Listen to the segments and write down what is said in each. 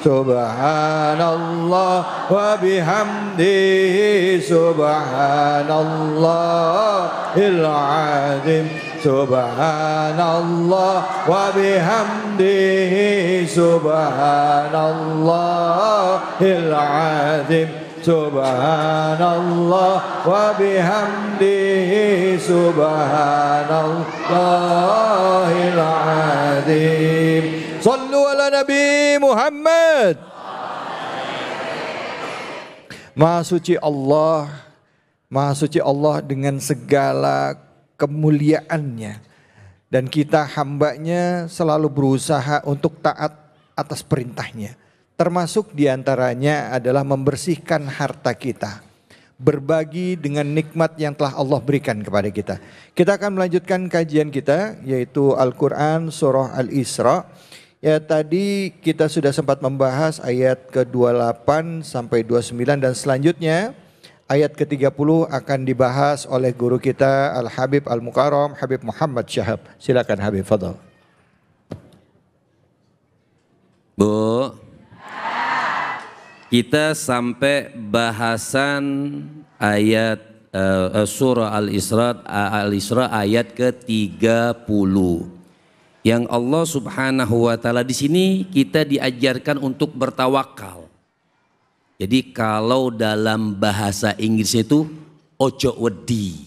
Subhanallah wa bihamdihi subhanallahil azim. Subhanallah wa bihamdihi subhanallahil azim. Subhanallah wa bihamdihi subhanallahil azim. Sallu ala Nabi Muhammad. Maha suci Allah, Maha suci Allah dengan segala kemuliaannya, dan kita hambanya selalu berusaha untuk taat atas perintahnya. Termasuk diantaranya adalah membersihkan harta kita, berbagi dengan nikmat yang telah Allah berikan kepada kita. Kita akan melanjutkan kajian kita, yaitu Al-Quran Surah Al-Isra. Ya, tadi kita sudah sempat membahas ayat ke-28 sampai 29, dan selanjutnya ayat ke-30 akan dibahas oleh guru kita Al-Habib Al-Mukarram Habib Muhammad Syahab. Silakan Habib, fadhal. Bu, kita sampai bahasan ayat surah Al-Isra ayat ke-30. Yang Allah Subhanahu wa taala di sini kita diajarkan untuk bertawakal. Jadi kalau dalam bahasa Inggris itu ojo wedi.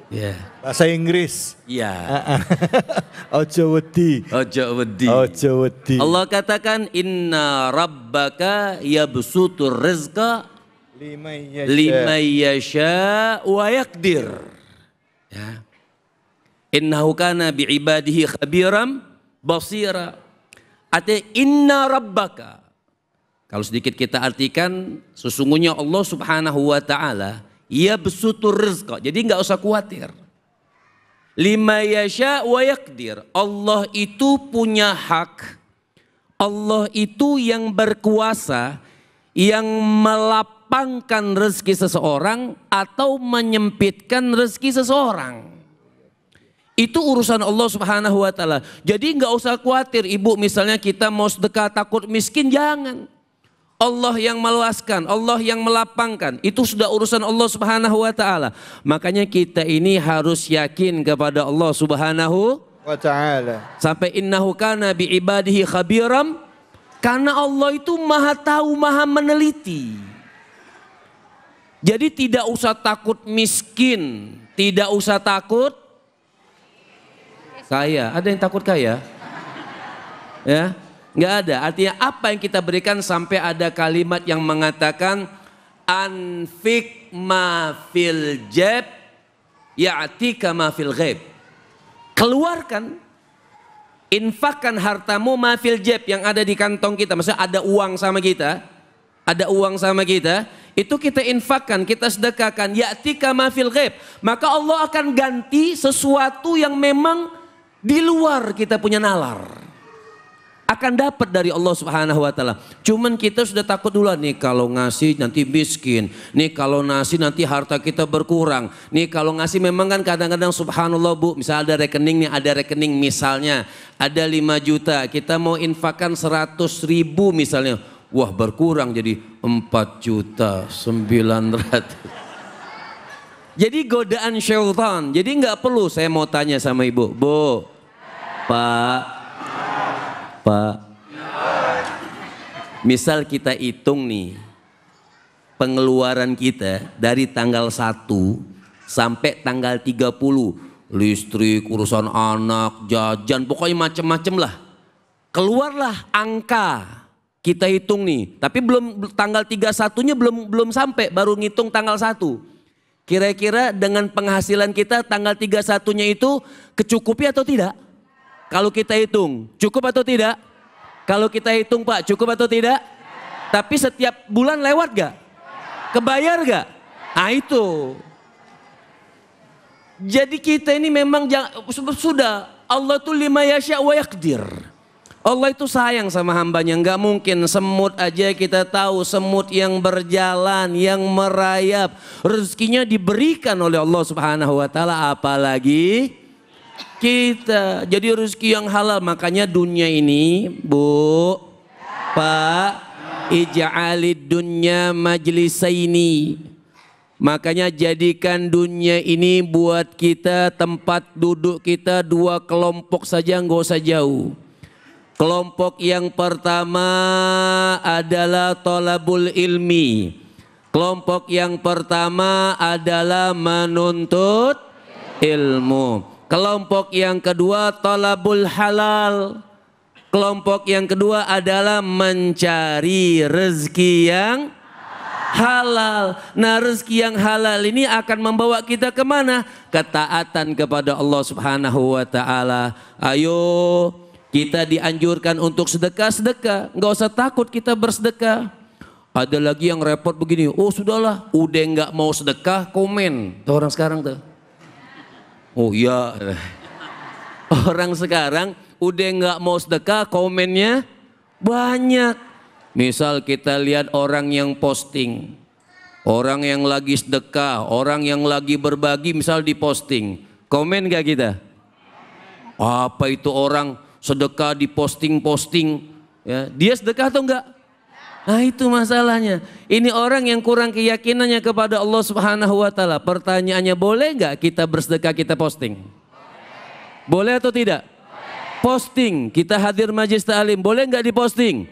Ya. Bahasa Inggris. Ya. Ojo wedi. Ojo wedi. Ojo wedi. Allah katakan inna rabbaka yabsutur rizqa liman yasha wa yaqdir. Ya. Innahu kana bi'ibadihi khabiram basira. Artinya inna rabbaka. Kalau sedikit kita artikan, sesungguhnya Allah Subhanahu wa taala yabsutur rizqa. Jadi enggak usah khawatir. Lima yasha wa yaqdir. Allah itu punya hak. Allah itu yang berkuasa, yang melapangkan rezeki seseorang atau menyempitkan rezeki seseorang. Itu urusan Allah Subhanahu wa taala. Jadi enggak usah khawatir, Ibu, misalnya kita mau sedekah takut miskin, jangan. Allah yang meluaskan, Allah yang melapangkan, itu sudah urusan Allah Subhanahu wa taala. Makanya kita ini harus yakin kepada Allah Subhanahu wa taala. Sampai innahu kana bi ibadihi khabiram, karena Allah itu Maha tahu, Maha meneliti. Jadi tidak usah takut miskin, tidak usah takut kaya. Ada yang takut kaya? Ya, nggak ada. Artinya apa yang kita berikan, sampai ada kalimat yang mengatakan anfik ma fil jab ya'tika ma fil ghaib. Keluarkan, infakkan hartamu ma fil jab, yang ada di kantong kita. Maksudnya ada uang sama kita, ada uang sama kita, itu kita infakkan, kita sedekahkan, ya'tika ma fil ghaib. Maka Allah akan ganti sesuatu yang memang di luar kita punya nalar, akan dapat dari Allah Subhanahu wa taala. Cuman kita sudah takut dulu, nih kalau ngasih nanti miskin, nih kalau ngasih nanti harta kita berkurang, nih kalau ngasih. Memang kan kadang-kadang subhanallah Bu, misalnya ada rekening nih, ada rekening misalnya ada 5 juta, kita mau infakkan 100.000 misalnya, wah berkurang jadi 4.900.000. Jadi godaan syaitan. Jadi nggak perlu. Saya mau tanya sama Ibu, Bu, Pak, misal kita hitung nih pengeluaran kita dari tanggal 1 sampai tanggal 30, listrik, urusan anak, jajan, pokoknya macem-macem lah. Keluarlah angka, kita hitung nih. Tapi belum tanggal 31-nya belum sampai, baru ngitung tanggal 1. Kira-kira dengan penghasilan kita tanggal 31-nya itu kecukupi atau tidak? Kalau kita hitung, cukup atau tidak? Kalau kita hitung Pak, cukup atau tidak? Tapi setiap bulan lewat gak? Kebayar gak? Nah itu. Jadi kita ini memang sudah, Allah tuh lima yasha wa yaqdir. Allah itu sayang sama hambanya. Nggak mungkin semut aja kita tahu, semut yang berjalan, yang merayap, rezekinya diberikan oleh Allah Subhanahu wa taala, apalagi kita. Jadi rezeki yang halal. Makanya dunia ini, Bu, Pak, ij'alid dunya majlisaini. Makanya jadikan dunia ini buat kita tempat duduk kita dua kelompok saja, nggak usah jauh. Kelompok yang pertama adalah thalabul ilmi. Kelompok yang pertama adalah menuntut ilmu. Kelompok yang kedua thalabul halal. Kelompok yang kedua adalah mencari rezeki yang halal. Nah, rezeki yang halal ini akan membawa kita kemana? Ketaatan kepada Allah Subhanahu wa ta'ala. Ayo, kita dianjurkan untuk sedekah-sedekah. Nggak usah takut kita bersedekah. Ada lagi yang repot begini, oh sudahlah, udah nggak mau sedekah, komen. Tuh orang sekarang tuh. Oh iya. Orang sekarang udah nggak mau sedekah, komennya banyak. Misal kita lihat orang yang posting, orang yang lagi sedekah, orang yang lagi berbagi, misal di posting, komen gak kita? Apa itu orang sedekah di posting-posting? Ya, dia sedekah atau enggak? Nah itu masalahnya. Ini orang yang kurang keyakinannya kepada Allah Subhanahu wa ta'ala. Pertanyaannya, boleh nggak kita bersedekah, kita posting? Boleh atau tidak? Posting, kita hadir majelis ta'lim, boleh nggak diposting?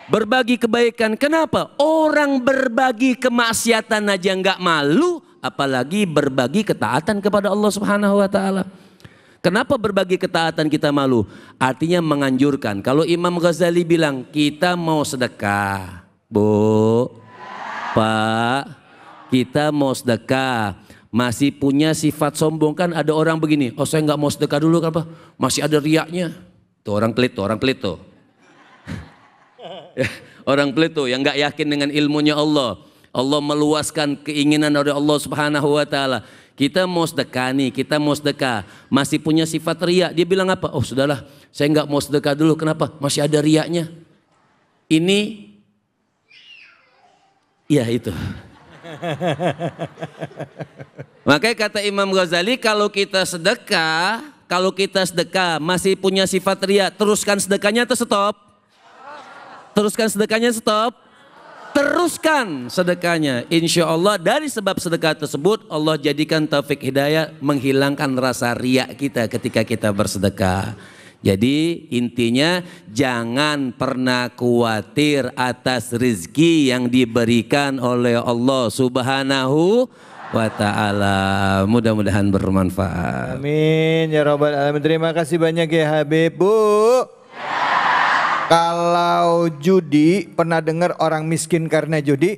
Berbagi kebaikan, kenapa? Orang berbagi kemaksiatan aja nggak malu, apalagi berbagi ketaatan kepada Allah Subhanahu wa ta'ala. Kenapa berbagi ketaatan kita malu? Artinya menganjurkan. Kalau Imam Ghazali bilang kita mau sedekah, Bu, Pak, kita mau sedekah, masih punya sifat sombong. Kan ada orang begini, oh saya nggak mau sedekah dulu, kenapa? Masih ada riaknya. Tuh orang pelit tuh, orang pelit tuh. Orang pelit tuh yang nggak yakin dengan ilmunya Allah. Allah meluaskan keinginan dari Allah Subhanahu wa ta'ala. Kita mau sedekah nih, kita mau sedekah, masih punya sifat riak. Dia bilang apa? Oh sudahlah, saya nggak mau sedekah dulu. Kenapa? Masih ada riaknya. Ini, ya itu. Makanya kata Imam Ghazali, kalau kita sedekah masih punya sifat riak, teruskan sedekahnya atau stop? Teruskan sedekahnya, stop. Teruskan sedekahnya. Insya Allah dari sebab sedekah tersebut Allah jadikan taufik hidayah, menghilangkan rasa riak kita ketika kita bersedekah. Jadi intinya jangan pernah khawatir atas rezeki yang diberikan oleh Allah Subhanahu wa ta'ala. Mudah-mudahan bermanfaat. Amin ya rabbal alamin. Terima kasih banyak ya Habib. Bu, kalau judi, pernah dengar orang miskin karena judi?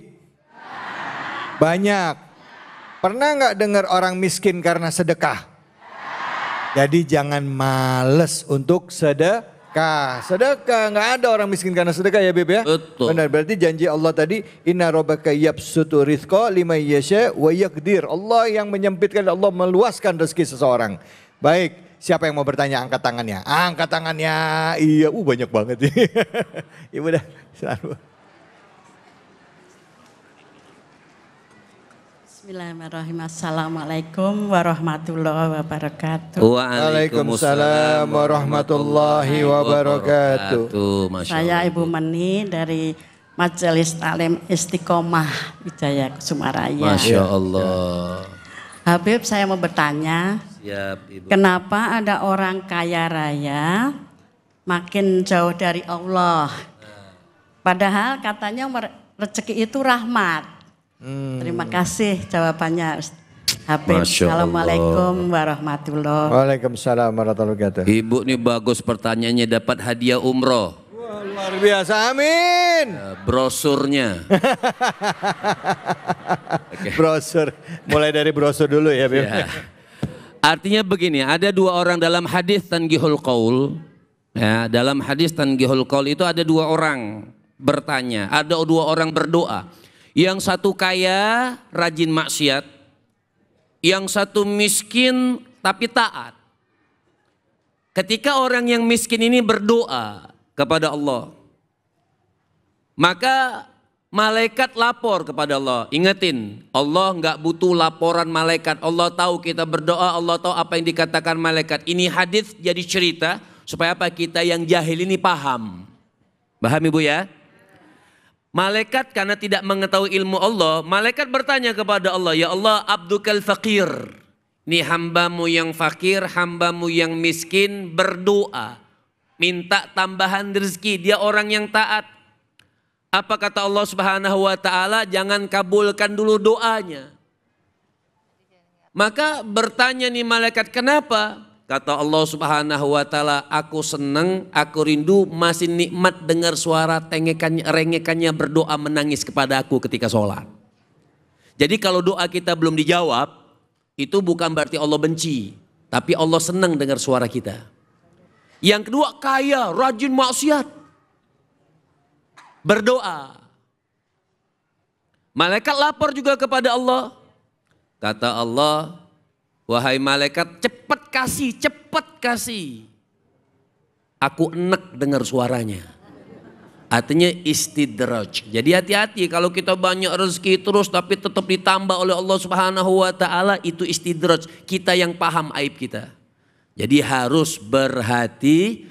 Banyak. Pernah nggak dengar orang miskin karena sedekah? Jadi jangan males untuk sedekah. Sedekah, nggak ada orang miskin karena sedekah ya Beb ya? Betul. Benar, berarti janji Allah tadi, inna rabbaka yabsutu rizqa liman yasha wa yaqdir. Allah yang menyempitkan, Allah meluaskan rezeki seseorang. Baik. Siapa yang mau bertanya, angkat tangannya. Angkat tangannya. Iya, banyak banget. Ibu dah, selalu. Bismillahirrahmanirrahim. Assalamualaikum warahmatullahi wabarakatuh. Waalaikumsalam warahmatullahi wabarakatuh. Saya Ibu Meni dari Majelis Taklim Istiqomah Wijaya Kusumaraya. Masya Allah. Habib, saya mau bertanya. Siap, Ibu. Kenapa ada orang kaya raya makin jauh dari Allah? Padahal katanya rezeki itu rahmat. Terima kasih jawabannya Habib. Assalamualaikum warahmatullahi wabarakatuh. Waalaikumsalam warahmatullahi wabarakatuh. Ibu nih bagus pertanyaannya, dapat hadiah umroh. Wah, luar biasa, amin. Brosurnya. Okay. Brosur, mulai dari brosur dulu ya Beb. Ya. Artinya begini, ada dua orang dalam hadis Tanghihul Qaul. Ya, dalam hadis Tanghihul Qaul itu ada dua orang bertanya, ada dua orang berdoa. Yang satu kaya, rajin maksiat. Yang satu miskin tapi taat. Ketika orang yang miskin ini berdoa kepada Allah, maka malaikat lapor kepada Allah. Ingetin, Allah nggak butuh laporan malaikat. Allah tahu kita berdoa, Allah tahu apa yang dikatakan malaikat. Ini hadis jadi cerita supaya apa, kita yang jahil ini paham. Paham Ibu ya? Malaikat karena tidak mengetahui ilmu Allah, malaikat bertanya kepada Allah, ya Allah, abdukal fakir. Ini hambamu yang fakir, hambamu yang miskin berdoa. Minta tambahan rezeki, dia orang yang taat. Apa kata Allah Subhanahu wa taala? Jangan kabulkan dulu doanya. Maka bertanya nih malaikat, kenapa? Kata Allah Subhanahu wa taala, aku senang, aku rindu, masih nikmat dengar suara rengekannya berdoa menangis kepada aku ketika sholat. Jadi kalau doa kita belum dijawab, itu bukan berarti Allah benci, tapi Allah senang dengar suara kita. Yang kedua, kaya, rajin maksiat, berdoa. Malaikat lapor juga kepada Allah. Kata Allah, wahai malaikat, cepat kasih. Aku enek dengar suaranya. Artinya istidraj. Jadi hati-hati kalau kita banyak rezeki terus tapi tetap ditambah oleh Allah Subhanahu wa taala, itu istidraj. Kita yang paham aib kita. Jadi harus berhati-hati.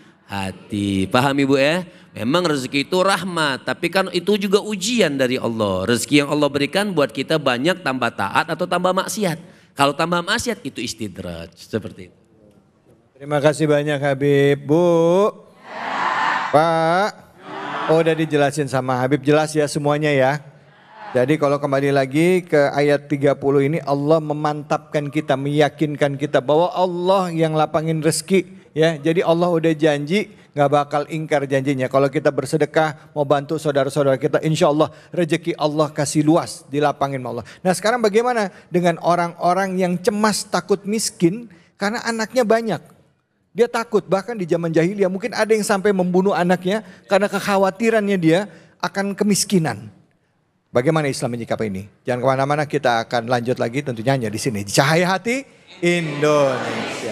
Paham Ibu ya? Memang rezeki itu rahmat, tapi kan itu juga ujian dari Allah. Rezeki yang Allah berikan buat kita banyak tambah taat atau tambah maksiat. Kalau tambah maksiat itu istidraj, seperti itu. Terima kasih banyak Habib. Bu, Pak, oh udah dijelasin sama Habib, jelas ya semuanya ya. Jadi kalau kembali lagi ke ayat 30 ini, Allah memantapkan kita, meyakinkan kita bahwa Allah yang lapangin rezeki ya. Jadi Allah udah janji gak bakal ingkar janjinya. Kalau kita bersedekah mau bantu saudara-saudara kita, insya Allah rezeki Allah kasih luas, dilapangin sama Allah. Nah sekarang bagaimana dengan orang-orang yang cemas takut miskin karena anaknya banyak. Dia takut, bahkan di zaman jahiliyah mungkin ada yang sampai membunuh anaknya karena kekhawatirannya dia akan kemiskinan. Bagaimana Islam menyikapi ini? Jangan kemana-mana, kita akan lanjut lagi tentunya hanya di sini. Cahaya Hati Indonesia.